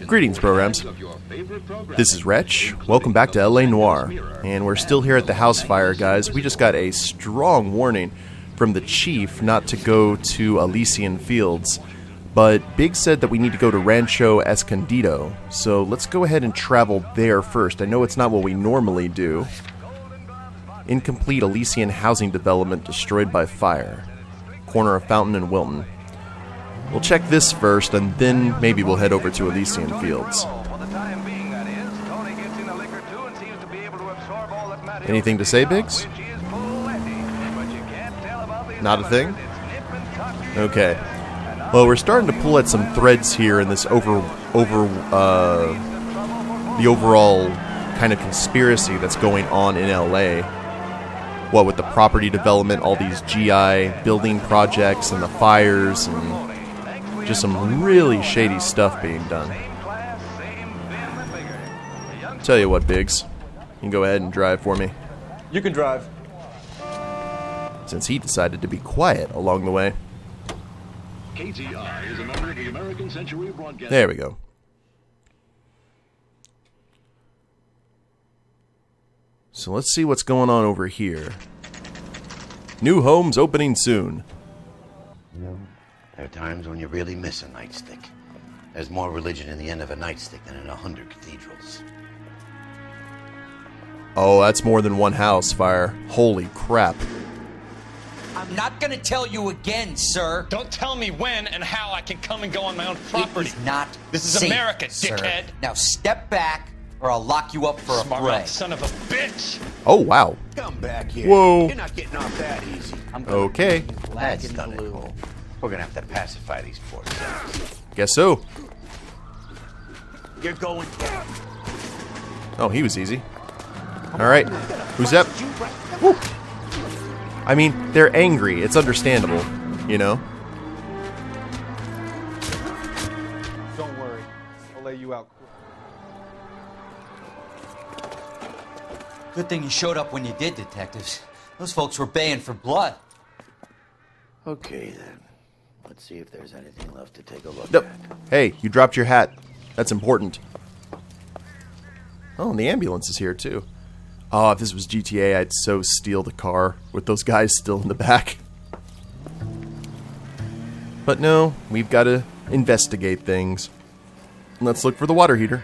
Greetings, programs. This is Wretch. Welcome back to LA Noire. And we're still here at the house fire, guys. We just got a strong warning from the chief not to go to Elysian Fields. But Big said that we need to go to Rancho Escondido. So let's go ahead and travel there first. I know it's not what we normally do. Incomplete Elysian housing development destroyed by fire. Corner of Fountain and Wilton. We'll check this first, and then maybe we'll head over to Elysian Fields. Anything to say, Biggs? Not a thing? Okay. Well, we're starting to pull at some threads here in this the overall kind of conspiracy that's going on in LA. What with the property development, all these GI building projects, and the fires, and just some really shady stuff being done. Tell you what, Biggs, you can go ahead and drive for me. You can drive. Since he decided to be quiet along the way. KTI is a member of the American Century Broadcast. There we go. So let's see what's going on over here. New homes opening soon. There are times when you really miss a nightstick. There's more religion in the end of a nightstick than in 100 cathedrals. Oh, that's more than one house fire. Holy crap. I'm not gonna tell you again, sir. Don't tell me when and how I can come and go on my own property. It is not This is safe, America, sir. dickhead. Now step back, or I'll lock you up for a Smart fray. mouth son of a bitch. Oh, wow. Come back here. Whoa. You're not getting off that easy. Okay. That's done it. We're gonna have to pacify these poor sons. Guess so. You're going down. Oh, he was easy. Alright. Who's up? Woo. I mean, they're angry. It's understandable, you know? Don't worry. I'll lay you out. Good thing you showed up when you did, detectives. Those folks were baying for blood. Okay, then. Let's see if there's anything left to take a look Nope. at. Hey, you dropped your hat. That's important. Oh, and the ambulance is here, too. Oh, if this was GTA, I'd so steal the car with those guys still in the back. But no, we've got to investigate things. Let's look for the water heater.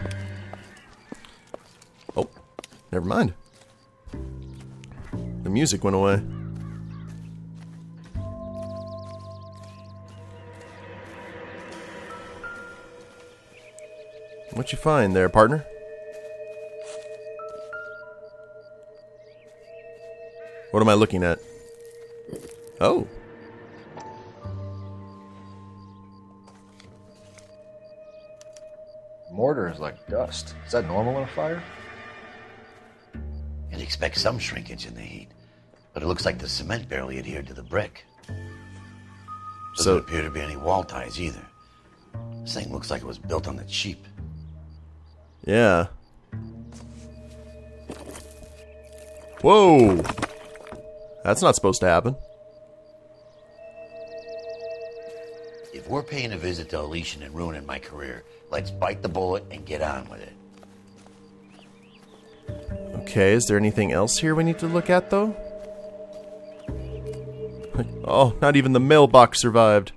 Oh, never mind. The music went away. What you find there, partner? What am I looking at? Oh. Mortar is like dust. Is that normal in a fire? You'd expect some shrinkage in the heat, but it looks like the cement barely adhered to the brick. Doesn't appear to be any wall ties either. This thing looks like it was built on the cheap. Yeah. Whoa. That's not supposed to happen. If we're paying a visit to Elysian and ruining my career, let's bite the bullet and get on with it. Okay, is there anything else here we need to look at, though? Oh, not even the mailbox survived.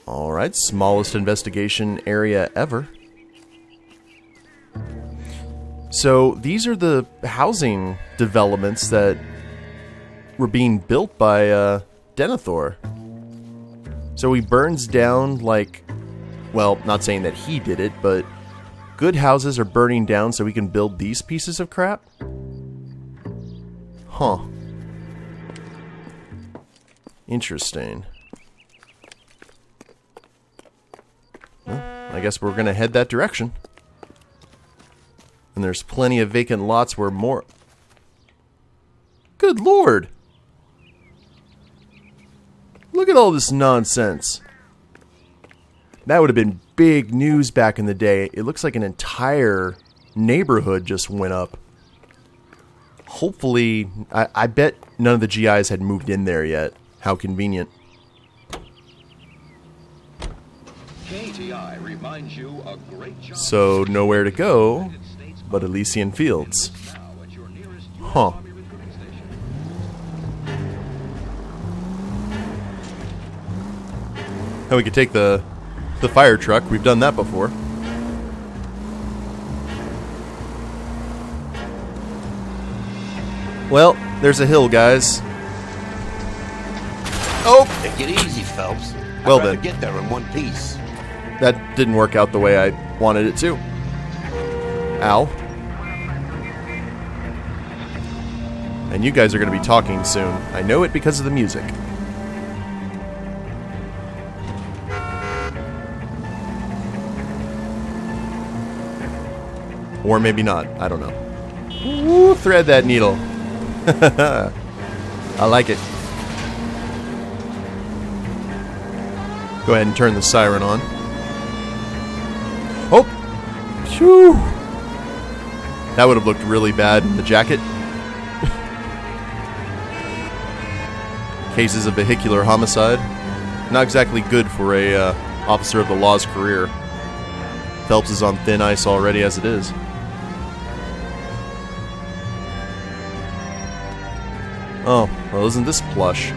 Alright, smallest investigation area ever. So, these are the housing developments that were being built by Denethor. So he burns down, like, well, not saying that he did it, but good houses are burning down so we can build these pieces of crap? Huh. Interesting. Well, I guess we're gonna head that direction. And there's plenty of vacant lots where more... Good lord! Look at all this nonsense. That would have been big news back in the day. It looks like an entire neighborhood just went up. Hopefully, I bet none of the GIs had moved in there yet. How convenient. KTI reminds you a great job. So, nowhere to go but Elysian Fields. Huh. And we could take the fire truck. We've done that before. Well, there's a hill, guys. Oh! Take it easy, Phelps. Well I'd rather then. get there in one piece. That didn't work out the way I wanted it to. Ow. And you guys are going to be talking soon. I know it because of the music. Or maybe not. I don't know. Ooh, thread that needle. I like it. Go ahead and turn the siren on. Oh! Phew! That would have looked really bad in the jacket. Cases of vehicular homicide. Not exactly good for a officer of the law's career. Phelps is on thin ice already as it is. Oh, well, isn't this plush?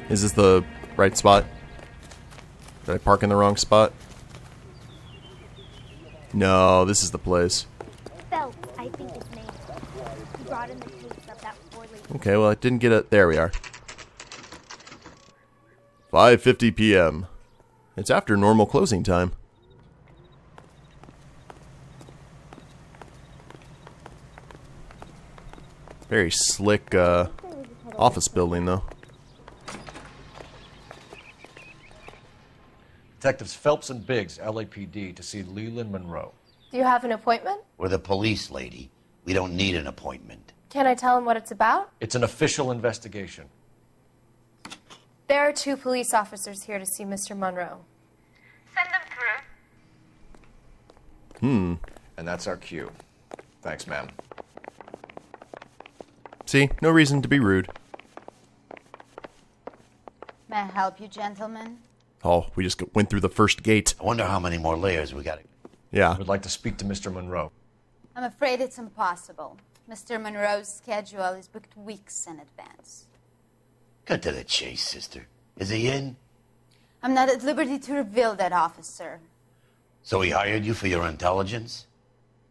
Is this the right spot? Did I park in the wrong spot? No, this is the place. Phelps, I think his name. He brought in the case of that poor lady. Okay, well, I didn't get it. There we are. 5:50 p.m. It's after normal closing time. Very slick office building, though. Detectives Phelps and Biggs, LAPD, to see Leland Monroe. Do you have an appointment? We're the police, lady. We don't need an appointment. Can I tell him what it's about? It's an official investigation. There are 2 police officers here to see Mr. Munroe. Send them through. And that's our cue. Thanks, ma'am. See, no reason to be rude. May I help you, gentlemen? Oh, we just went through the first gate. I wonder how many more layers we got. Yeah. I would like to speak to Mr. Monroe. I'm afraid it's impossible. Mr. Monroe's schedule is booked weeks in advance. Cut to the chase, sister. Is he in? I'm not at liberty to reveal that, officer. So he hired you for your intelligence?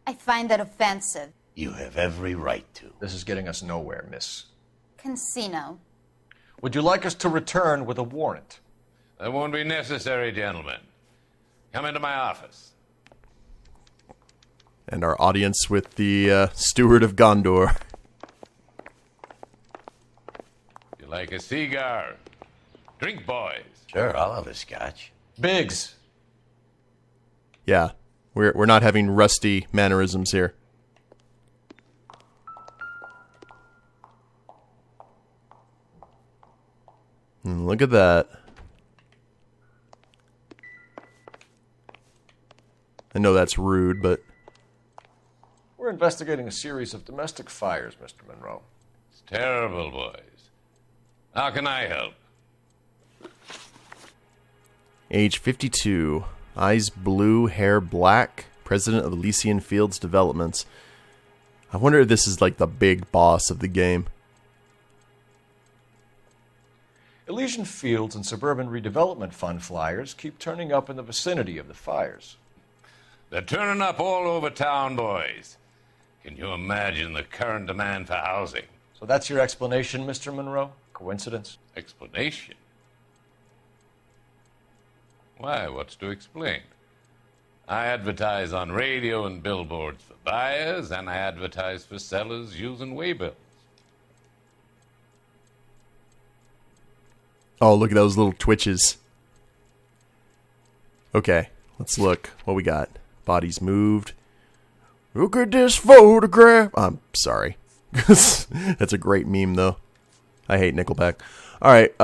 I find that offensive. You have every right to. This is getting us nowhere, miss. Casino. Would you like us to return with a warrant? That won't be necessary, gentlemen. Come into my office. And our audience with the Steward of Gondor. You like a cigar? Drink, boys. Sure, I'll have a scotch. Biggs! Yeah, we're not having rusty mannerisms here. And look at that. I know that's rude, but... We're investigating a series of domestic fires, Mr. Monroe. It's terrible, boys. How can I help? Age 52. Eyes blue, hair black. President of Elysian Fields Developments. I wonder if this is like the big boss of the game. Elysian Fields and Suburban Redevelopment Fund flyers keep turning up in the vicinity of the fires. They're turning up all over town, boys. Can you imagine the current demand for housing? So that's your explanation, Mr. Monroe? Coincidence? Explanation? Why, what's to explain? I advertise on radio and billboards for buyers, and I advertise for sellers using waybills. Oh, look at those little twitches. Okay, let's look. What we got? Bodies moved. Look at this photograph. I'm sorry. That's a great meme, though. I hate Nickelback. Alright,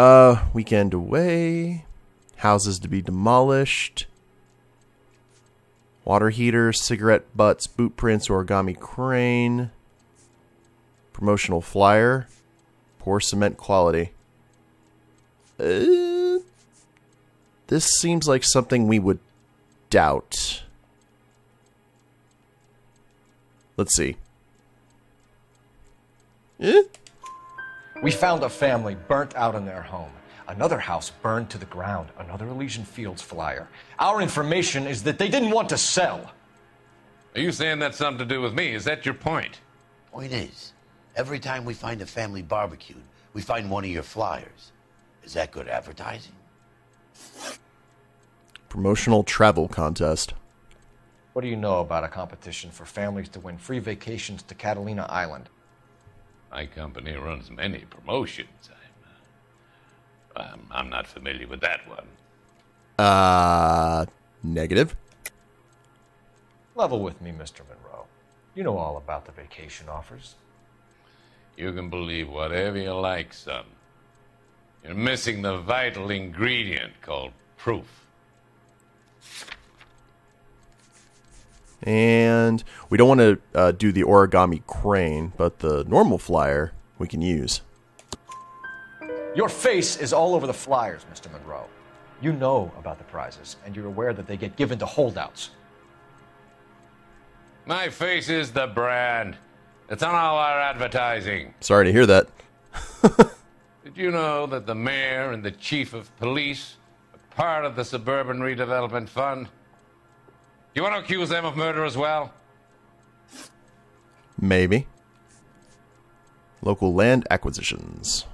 weekend away. Houses to be demolished. Water heater, cigarette butts, boot prints, origami crane. Promotional flyer. Poor cement quality. This seems like something we would doubt. Let's see. We found a family burnt out in their home. Another house burned to the ground. Another Elysian Fields flyer. Our information is that they didn't want to sell. Are you saying that's something to do with me? Is that your point? Point is, every time we find a family barbecued, we find one of your flyers. Is that good advertising? Promotional travel contest. What do you know about a competition for families to win free vacations to Catalina Island? My company runs many promotions. I'm not familiar with that one. Negative. Level with me, Mr. Monroe. You know all about the vacation offers. You can believe whatever you like, son. You're missing the vital ingredient called proof. And we don't want to do the origami crane, but the normal flyer we can use. Your face is all over the flyers, Mr. Monroe. You know about the prizes, and you're aware that they get given to holdouts. My face is the brand. It's on all our advertising. Sorry to hear that. Did you know that the mayor and the chief of police are part of the Suburban Redevelopment Fund? You want to accuse them of murder as well? Maybe. Local land acquisitions.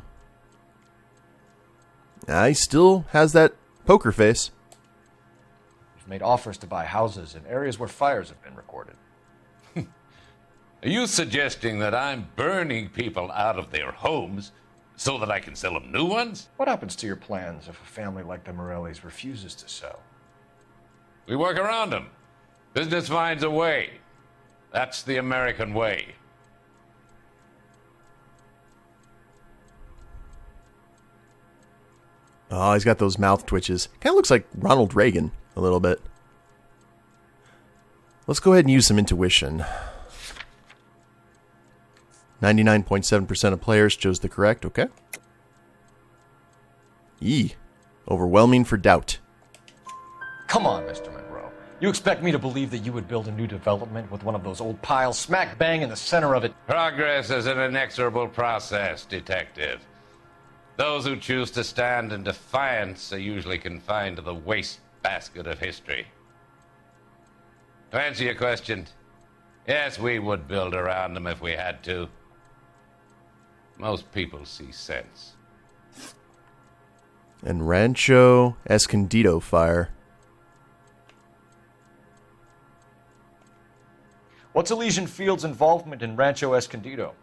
He still has that poker face. You've made offers to buy houses in areas where fires have been recorded. Are you suggesting that I'm burning people out of their homes so that I can sell them new ones? What happens to your plans if a family like the Morellis refuses to sell? We work around them. Business finds a way. That's the American way. Oh, he's got those mouth twitches. Kind of looks like Ronald Reagan a little bit. Let's go ahead and use some intuition. 99.7% of players chose the correct. Okay. Overwhelming for doubt. Come on, Mr. Monroe. You expect me to believe that you would build a new development with one of those old piles smack bang in the center of it? Progress is an inexorable process, Detective. Those who choose to stand in defiance are usually confined to the wastebasket of history. To answer your question, yes, we would build around them if we had to. Most people see sense. And Rancho Escondido fire. What's Elysian Fields' involvement in Rancho Escondido?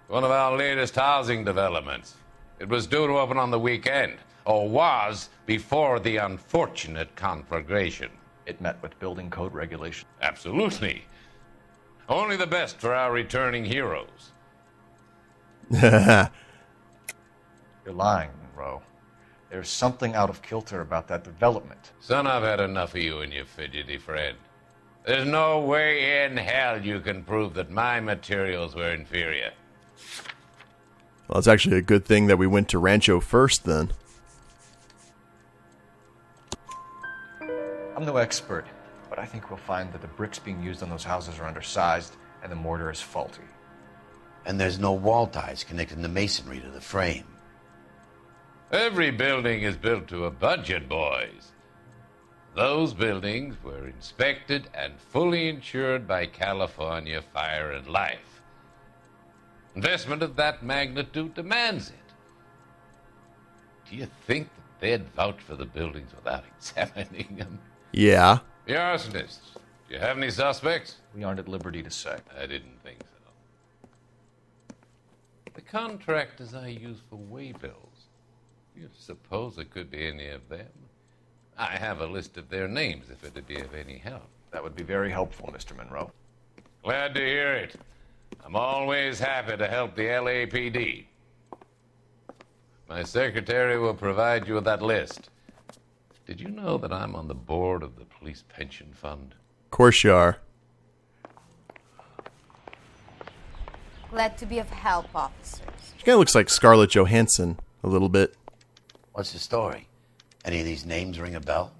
One of our latest housing developments. It was due to open on the weekend, or was before the unfortunate conflagration. It met with building code regulation. Absolutely. Only the best for our returning heroes. You're lying, Monroe. There's something out of kilter about that development. Son, I've had enough of you and your fidgety friend. There's no way in hell you can prove that my materials were inferior. Well, it's actually a good thing that we went to Rancho first, then. I'm no expert, but I think we'll find that the bricks being used on those houses are undersized and the mortar is faulty. And there's no wall ties connecting the masonry to the frame. Every building is built to a budget, boys. Those buildings were inspected and fully insured by California Fire and Life. Investment of that magnitude demands it. Do you think that they'd vouch for the buildings without examining them? Yeah. The arsonists. Do you have any suspects? We aren't at liberty to say. I didn't think so. The contractors I use for waybills. Do you suppose it could be any of them? I have a list of their names if it'd be of any help. That would be very helpful, Mr. Monroe. Glad to hear it. I'm always happy to help the LAPD. My secretary will provide you with that list. Did you know that I'm on the board of the police pension fund? Of course you are. Glad to be of help, officers. She kind of looks like Scarlett Johansson a little bit. What's the story? Any of these names ring a bell?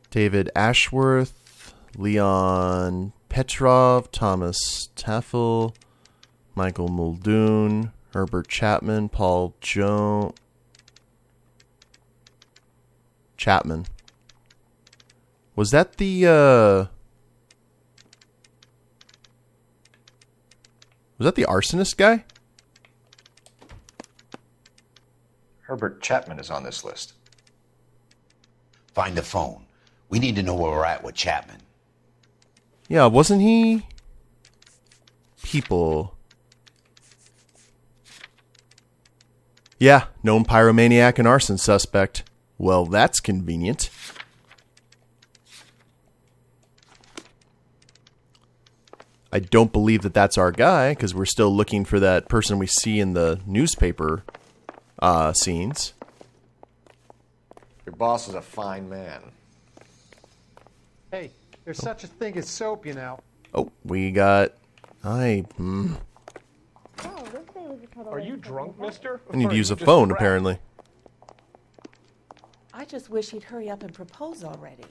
David Ashworth, Leon Petrov, Thomas Taffel, Michael Muldoon, Herbert Chapman, Paul Chapman. Was that the arsonist guy? Herbert Chapman is on this list. Find the phone. We need to know where we're at with Chapman. Yeah, wasn't he? People. Yeah, known pyromaniac and arson suspect. Well, that's convenient. I don't believe that that's our guy, because we're still looking for that person we see in the newspaper scenes. Your boss is a fine man. Hey, there's such a thing as soap, you know. Oh, we got... Are you drunk, mister? I need to use a phone, apparently. I just wish he'd hurry up and propose already.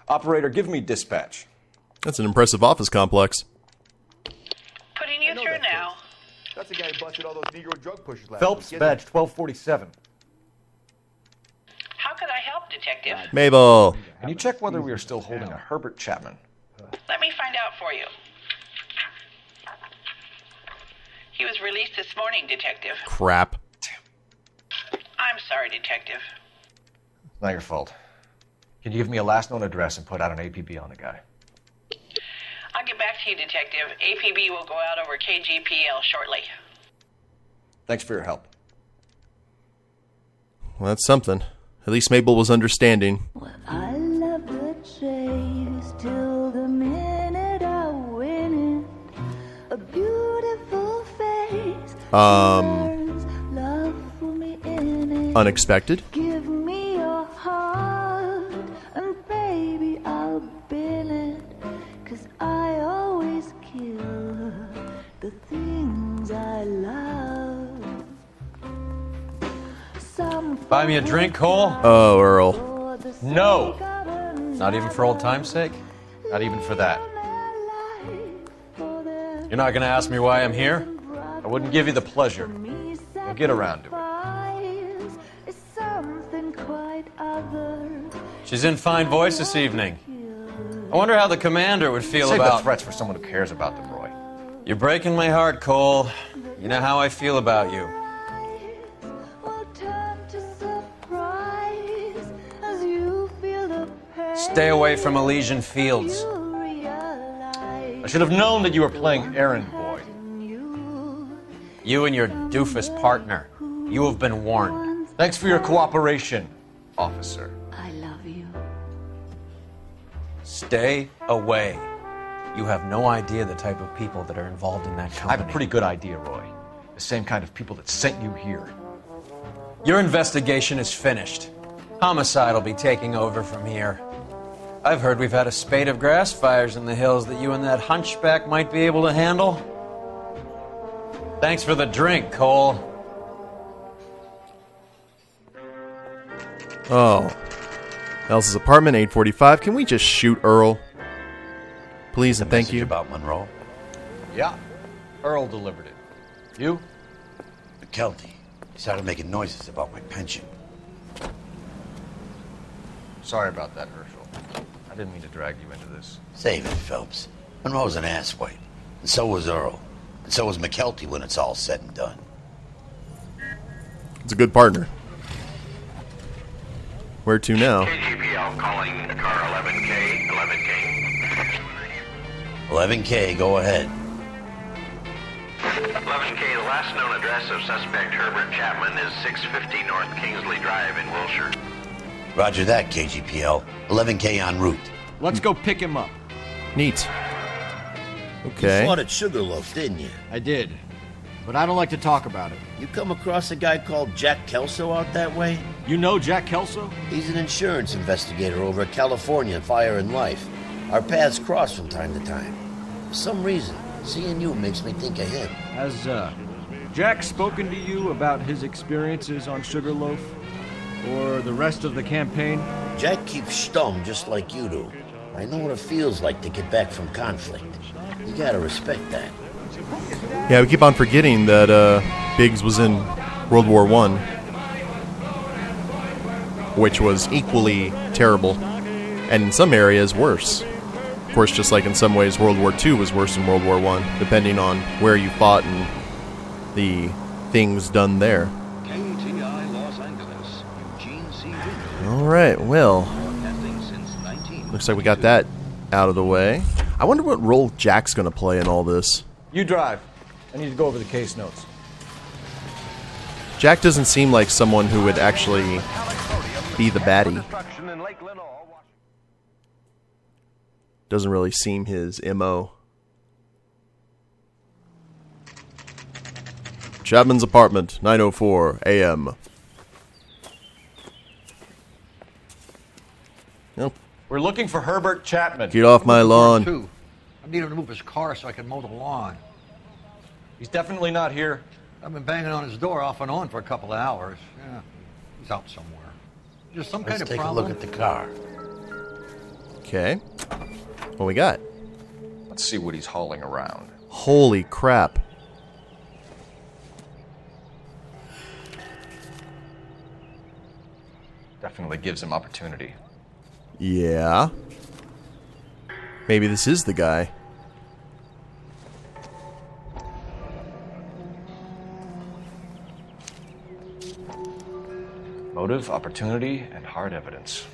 Operator, give me dispatch. That's an impressive office complex. Putting you through now. That's the guy who busted all those Negro drug pushers last Phelps, week, badge 1247. How could I help, Detective? Mabel. Can you check whether we are still holding a Herbert Chapman? Let me find out for you. He was released this morning, Detective. Crap. I'm sorry, Detective. It's not your fault. Can you give me a last known address and put out an APB on the guy? I'll get back to you, Detective. APB will go out over KGPL shortly. Thanks for your help. Well, that's something. At least Mabel was understanding. I love the chase till the minute I win it. A beautiful face. Love for me in it. Unexpected. Give me your heart, and baby, I'll bin it. 'Cause I always kill the things I love. Buy me a drink, Cole? Oh, Earl. No! Not even for old time's sake? Not even for that. You're not going to ask me why I'm here? I wouldn't give you the pleasure. You'll get around to it. She's in fine voice this evening. I wonder how the commander would feel Save about... the threats for someone who cares about them, Roy. You're breaking my heart, Cole. You know how I feel about you. Stay away from Elysian Fields. I should have known that you were playing errand boy. You and your doofus partner. You have been warned. Thanks for your cooperation, officer. I love you. Stay away. You have no idea the type of people that are involved in that company. I have a pretty good idea, Roy. The same kind of people that sent you here. Your investigation is finished. Homicide will be taking over from here. I've heard we've had a spate of grass fires in the hills that you and that hunchback might be able to handle. Thanks for the drink, Cole. Oh. Elsa's apartment, 845. Can we just shoot Earl? Please and thank you. About Monroe? Yeah. Earl delivered it. You? McKelty. He started making noises about my pension. Sorry about that, Herschel. I didn't mean to drag you into this. Save it, Phelps. Monroe's an asswipe. And so was Earl. And so was McKelty when it's all said and done. It's a good partner. Where to now? KGPL calling car 11K, 11K. 11K, go ahead. 11K, the last known address of suspect Herbert Chapman is 650 North Kingsley Drive in Wilshire. Roger that, KGPL. 11K en route. Let's go pick him up. Neat. Okay. You fought at Sugarloaf, didn't you? I did. But I don't like to talk about it. You come across a guy called Jack Kelso out that way? You know Jack Kelso? He's an insurance investigator over at California Fire and Life. Our paths cross from time to time. For some reason, seeing you makes me think of him. Has Jack spoken to you about his experiences on Sugarloaf? Or the rest of the campaign? Jack keeps stum just like you do. I know what it feels like to get back from conflict. You gotta respect that. Yeah, we keep on forgetting that Biggs was in World War I, which was equally terrible, and in some areas worse. Of course, just like in some ways World War II was worse than World War I, depending on where you fought and the things done there. Alright, well, looks like we got that out of the way. I wonder what role Jack's going to play in all this. You drive. I need to go over the case notes. Jack doesn't seem like someone who would actually be the baddie. Doesn't really seem his MO. Chapman's apartment, 9:04 a.m. Nope. We're looking for Herbert Chapman. Get off my lawn. I need him to move his car so I can mow the lawn. He's definitely not here. I've been banging on his door off and on for a couple of hours. Yeah, he's out somewhere. There's some kind of problem. Let's take a look at the car. Okay. What we got? Let's see what he's hauling around. Holy crap. Definitely gives him opportunity. Yeah. Maybe this is the guy. Motive, opportunity, and hard evidence.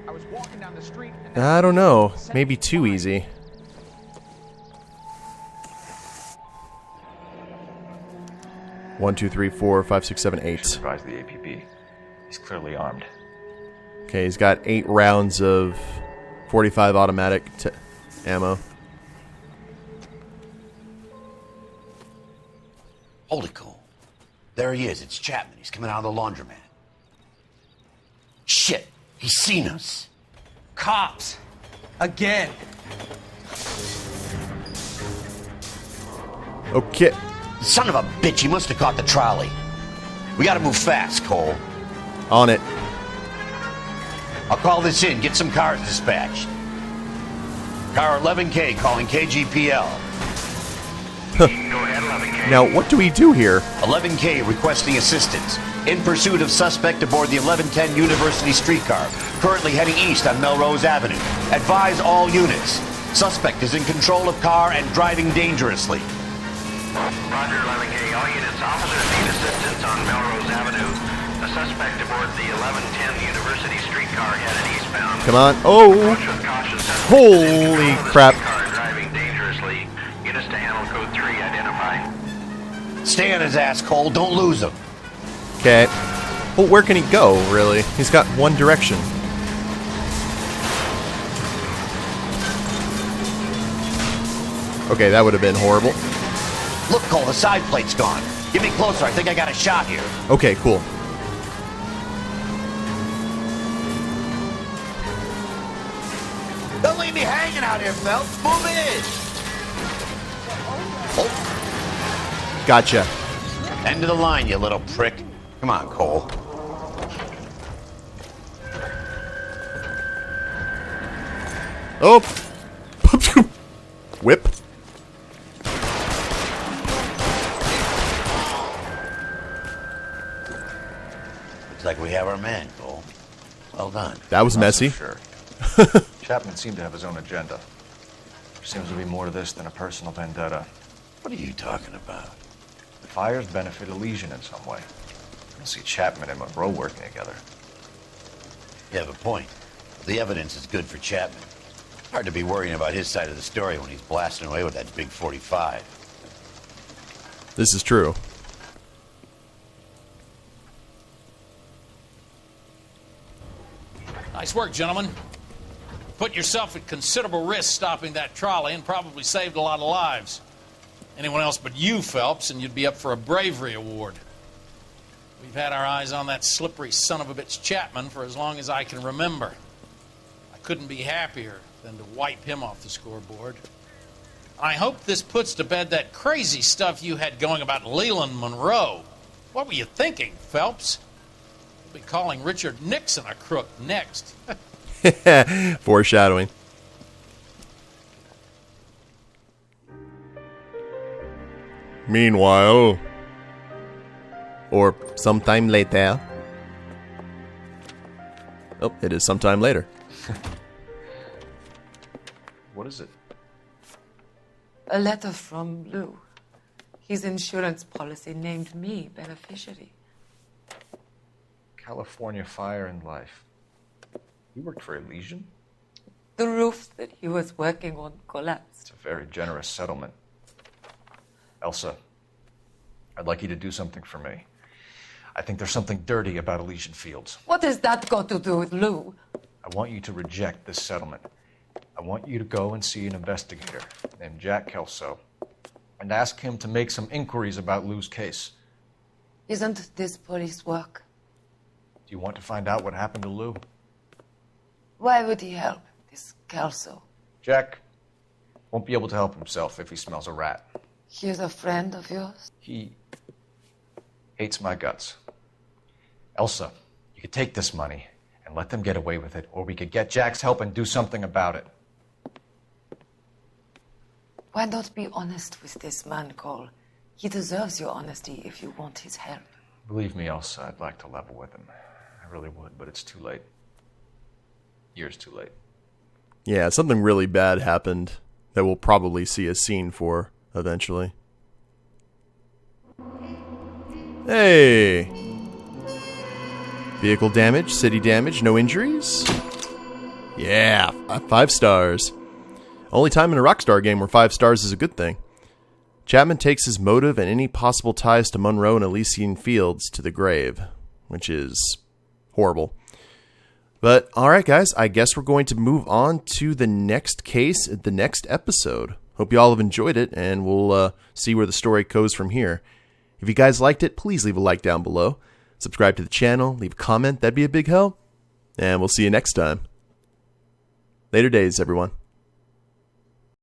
I was walking down the street. I don't know. Maybe too easy. One, two, three, four, 5, 6, 7, 8. Supervise the APB. He's clearly armed. Okay, he's got 8 rounds of 45 automatic ammo. Hold it, Cole. There he is. It's Chapman. He's coming out of the laundromat. Shit! He's seen us. Cops! Again! Okay. Son of a bitch, he must have caught the trolley. We gotta move fast, Cole. On it. I'll call this in. Get some cars dispatched. Car 11K calling KGPL. Go ahead, 11K. Now, what do we do here? 11K requesting assistance. In pursuit of suspect aboard the 1110 University streetcar. Currently heading east on Melrose Avenue. Advise all units. Suspect is in control of car and driving dangerously. Roger, 11K. All units, officers need assistance on Melrose Avenue. A suspect aboard the 1110 University streetcar headed eastbound. Come on. Oh! Holy crap. Car driving dangerously. Units to handle code 3 identified. Stay on his ass, Cole. Don't lose him. Okay. Well, where can he go, really? He's got one direction. Okay, that would have been horrible. Look, Cole, the side plate's gone. Get me closer. I think I got a shot here. Okay, cool. Don't leave me hanging out here, Phelps. Move in. Oh. Gotcha. End of the line, you little prick. Come on, Cole. Oh. Whip. Looks like we have our man, Cole. Well done. That was messy. Sure. Chapman seemed to have his own agenda. There seems to be more to this than a personal vendetta. What are you talking about? The fires benefit Elysian in some way. I don't see Chapman and Monroe working together. You have a point. The evidence is good for Chapman. Hard to be worrying about his side of the story when he's blasting away with that big 45. This is true. Nice work, gentlemen. Put yourself at considerable risk stopping that trolley and probably saved a lot of lives. Anyone else but you, Phelps, and you'd be up for a bravery award. We've had our eyes on that slippery son of a bitch Chapman for as long as I can remember. I couldn't be happier than to wipe him off the scoreboard. I hope this puts to bed that crazy stuff you had going about Leland Monroe. What were you thinking, Phelps? We'll be calling Richard Nixon a crook next. Foreshadowing. Meanwhile, or sometime later. Oh, it is sometime later. What is it? A letter from Lou. His insurance policy named me beneficiary. California Fire and Life. You worked for Elysian? The roof that he was working on collapsed. It's a very generous settlement. Elsa, I'd like you to do something for me. I think there's something dirty about Elysian Fields. What has that got to do with Lou? I want you to reject this settlement. I want you to go and see an investigator named Jack Kelso and ask him to make some inquiries about Lou's case. Isn't this police work? Do you want to find out what happened to Lou? Why would he help, this Kelso? Jack won't be able to help himself if he smells a rat. He is a friend of yours? He hates my guts. Elsa, you could take this money and let them get away with it, or we could get Jack's help and do something about it. Why not be honest with this man, Cole? He deserves your honesty if you want his help. Believe me, Elsa, I'd like to level with him. I really would, but it's too late. Years too late. Yeah, something really bad happened that we'll probably see a scene for eventually. Hey! Vehicle damage, city damage, no injuries? Yeah, 5 stars. Only time in a Rockstar game where 5 stars is a good thing. Chapman takes his motive and any possible ties to Monroe and Elysian Fields to the grave, which is horrible. But, alright guys, I guess we're going to move on to the next case at the next episode. Hope you all have enjoyed it, and we'll see where the story goes from here. If you guys liked it, please leave a like down below. Subscribe to the channel, leave a comment, that'd be a big help. And we'll see you next time. Later days, everyone.